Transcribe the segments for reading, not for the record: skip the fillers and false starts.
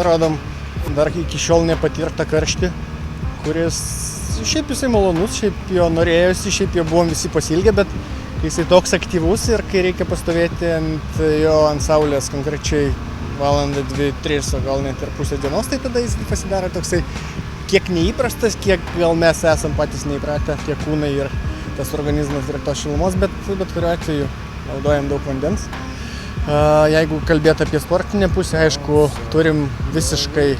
parodom dar iki šiol nepatirtą karštį, kuris šiaip jisai malonus, šiaip jo norėjosi, šiaip jo buvom visi pasilgę, bet kai jisai toks aktyvus ir kai reikia pastovėti ant saulės konkrečiai valandą, 2, 3, o gal net ir pusę dienos, tai tada jis pasidaro toksai kiek neįprastas, kiek gal mes esam patys neįpratę, tiek kūnai ir tas organizmas ir tos šilumos, bet kuriuo atveju naudojam daug vandens. Jeigu kalbėt apie sportinę pusę, aišku, turim visiškai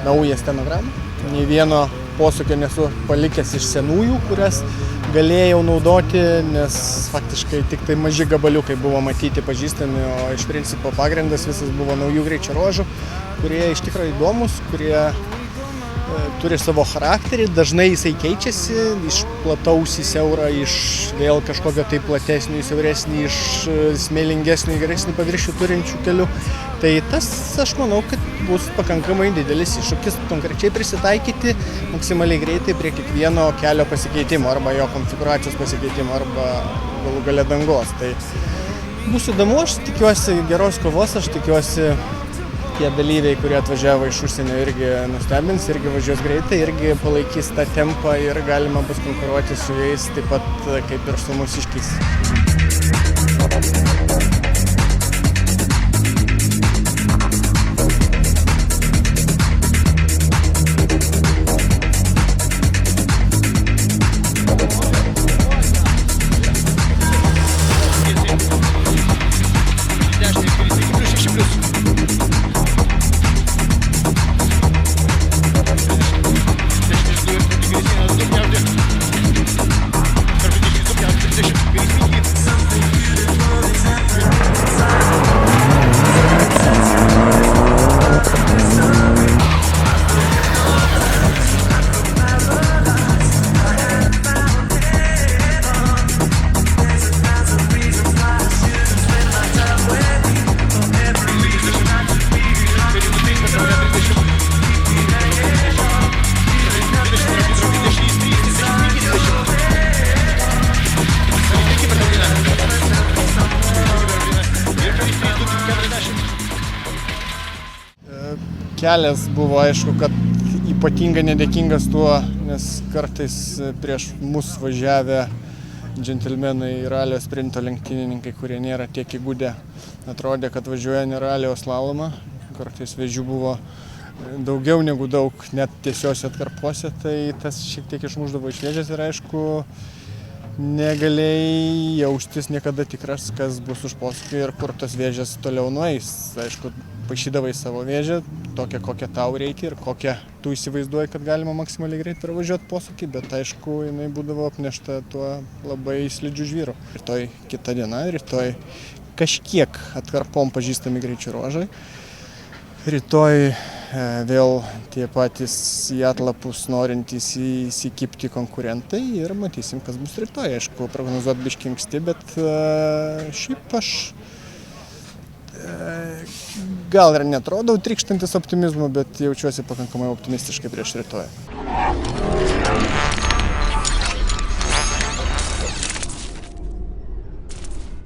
naują stenogramą. Nei vieno posūkio nesu palikęs iš senųjų, kurias galėjau naudoti, nes faktiškai tik tai maži gabaliukai buvo matyti, pažįstami, o iš principo pagrindas visas buvo naujų greičio ruožų, kurie iš tikrųjų įdomus, kurie turi savo charakterį, dažnai jisai keičiasi iš plataus į siaurą, iš vėl kažkokio tai platesnį į siauresnį, iš smėlingesnį į geresnį paviršių turinčių kelių. Tai tas, aš manau, kad bus pakankamai didelis iššūkis konkrečiai prisitaikyti maksimaliai greitai prie kiekvieno kelio pasikeitimo arba jo konfigūracijos pasikeitimo arba galų gale dangos. Tai bus įdomu, aš tikiuosi geros kovos, aš tikiuosi tie dalyviai, kurie atvažiavo iš užsienio, irgi nustebins, irgi važiuos greitai, irgi palaikys tą tempą ir galima bus konkuruoti su jais taip pat kaip ir su mūsiškiais. Kelias buvo, aišku, kad ypatingai nedėkingas tuo, nes kartais prieš mus važiavę džentelmenai ralio sprinto lenktynininkai, kurie nėra tiek įgudę, atrodė, kad važiuoja ne ralio slalomą. Kartais vėžių buvo daugiau negu daug, net tiesiuose atkarpose, tai tas šiek tiek išmušdavo iš vėžės ir, aišku, negalėjai jaustis niekada tikras, kas bus už posūkio ir kur tos vėžės toliau nueis. Aišku, paišydavai savo vėžę, tokią, kokią tau reikia ir kokią tu įsivaizduoji, kad galima maksimaliai greit pravažiuoti posūkį, bet aišku, jinai būdavo apnešta tuo labai slidžiu žvyru. Rytoj kita diena, rytoj kažkiek atkarpom pažįstami greičio ruožai. Rytoj vėl tie patys į atlapus norintys įsikibti konkurentai ir matysim, kas bus rytoj. Aišku, prognozuoti biškį anksti, bet šiaip aš gal ir netrodau trykštantis optimizmu, bet jaučiuosi pakankamai optimistiškai prieš rytoj.